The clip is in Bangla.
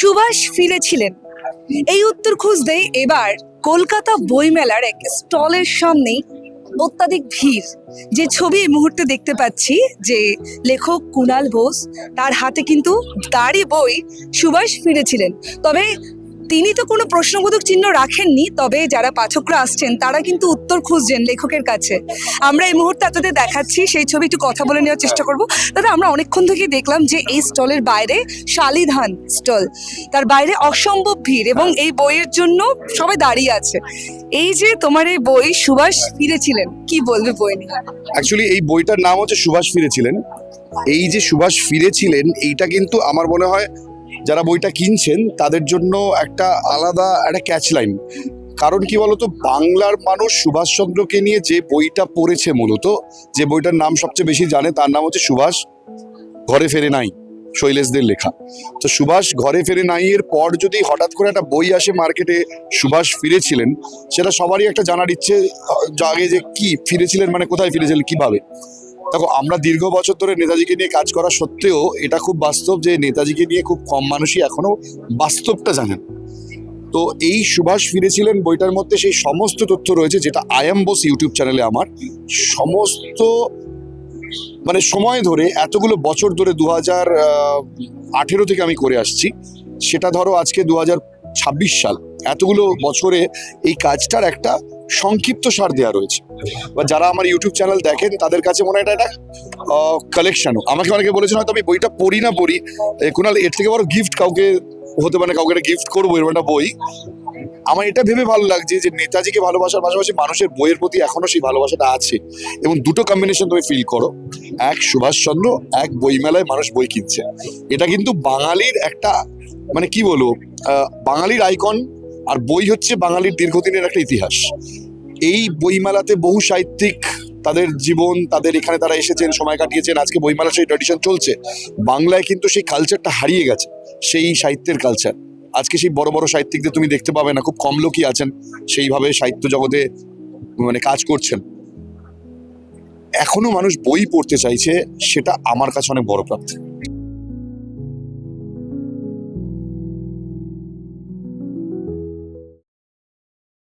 সুভাষ ফিরেছিলেন, এই উত্তর খুঁজতেই এবার কলকাতা বইমেলার এক স্টলের সামনেই অত্যাধিক ভিড়। যে ছবি এই মুহূর্তে দেখতে পাচ্ছি, যে লেখক কুণাল বোস, তার হাতে কিন্তু তারই বই সুভাষ ফিরেছিলেন। তবে তিনি তো কোনো প্রশ্নবোধক চিহ্ন রাখেননি, তবে যারা পাঠকরা আসছেন তারা কিন্তু উত্তর খুঁজছেন লেখকের কাছে। আমরা এই মুহূর্তে আপনাদের দেখাচ্ছি সেই ছবি, একটু কথা বলে নেওয়ার চেষ্টা করব। দাদা, আমরা অনেকক্ষণ থেকেই দেখলাম যে এই স্টলের বাইরে, শালিধান স্টল, তার বাইরে অসম্ভব ভিড় এবং এই বইয়ের জন্য সবাই দাঁড়িয়ে আছে। এই যে তোমার এই বই সুভাষ ফিরেছিলেন, কি বলবে বই নিয়ে? অ্যাকচুয়ালি এই বইটার নাম হচ্ছে সুভাষ ফিরেছিলেন। এই যে সুভাষ ফিরেছিলেন, এইটা কিন্তু আমার মনে হয় যারা বইটা কিনছেন তাদের জন্য একটা আলাদা একটা ক্যাচ লাইন। কারণ কি বলতো, বাংলার মানুষ সুভাষচন্দ্রকে নিয়ে যে বইটা পড়েছে, মূলত যে বইটার নাম সবচেয়ে বেশি জানে তার নাম হচ্ছে সুভাষ ঘরে ফেরে নাই, শৈলেশদের লেখা। তো সুভাষ ঘরে ফেরে নাই এর পর যদি হঠাৎ করে একটা বই আসে মার্কেটে সুভাষ ফিরেছিলেন, সেটা সবারই একটা জানার ইচ্ছে জাগে যে কি ফিরেছিলেন, মানে কোথায় ফিরেছিলেন, কিভাবে। দেখো, আমরা দীর্ঘ বছর ধরে নেতাজিকে নিয়ে কাজ করা সত্ত্বেও এটা খুব বাস্তব যে নেতাজিকে নিয়ে খুব কম মানুষই এখনো বাস্তবটা জানেন। তো এই সুভাষ ফিরেছিলেন বইটার মধ্যে সেই সমস্ত তথ্য রয়েছে, যেটা আই এম বোস ইউটিউব চ্যানেলে আমার সমস্ত মানে সময় ধরে, এতগুলো বছর ধরে 2018 থেকে আমি করে আসছি। সেটা ধরো আজকে 2026 সাল, এতগুলো বছরে এই কাজটার একটা সংক্ষিপ্ত সার দেওয়া রয়েছে। বা যারা আমার ইউটিউব চ্যানেল দেখেন তাদের কাছে মনে হয় এটা একটা কালেকশনও। আমাকে অনেকে বলেছেন হয়তো আমি বইটা পড়ি না পড়ি, কুণাল এর থেকে বড় গিফট কাউকে হতে পারে, কাউকে একটা গিফট করবো এরকম একটা বই। আমার এটা ভেবে ভালো লাগছে যে নেতাজিকে ভালোবাসার পাশাপাশি মানুষের বইয়ের প্রতি এখনো সেই ভালোবাসাটা আছে, এবং দুটো কম্বিনেশন তুমি ফিল করো। এক সুভাষচন্দ্র, এক বইমেলায় মানুষ বই কিনছে। এটা কিন্তু বাঙালির একটা মানে কি বলবো, বাঙালির আইকন। আর বই হচ্ছে বাঙালির দীর্ঘদিনের একটা ইতিহাস। এই বইমেলাতে বহু সাহিত্যিক তাদের জীবন, তাদের এখানে তারা এসেছেন, সময় কাটিয়েছেন। আজকে বইমেলা সেই ট্র্যাডিশন চলছে। বাংলায় কিন্তু সেই কালচারটা হারিয়ে গেছে, সেই সাহিত্যের কালচার। আজকে সেই বড় বড় সাহিত্যিকদের তুমি দেখতে পাবে না, খুব কম লোকই আছেন সেইভাবে সাহিত্য জগতে মানে কাজ করছেন। এখনো মানুষ বই পড়তে চাইছে, সেটা আমার কাছে অনেক বড় প্রাপ্তি।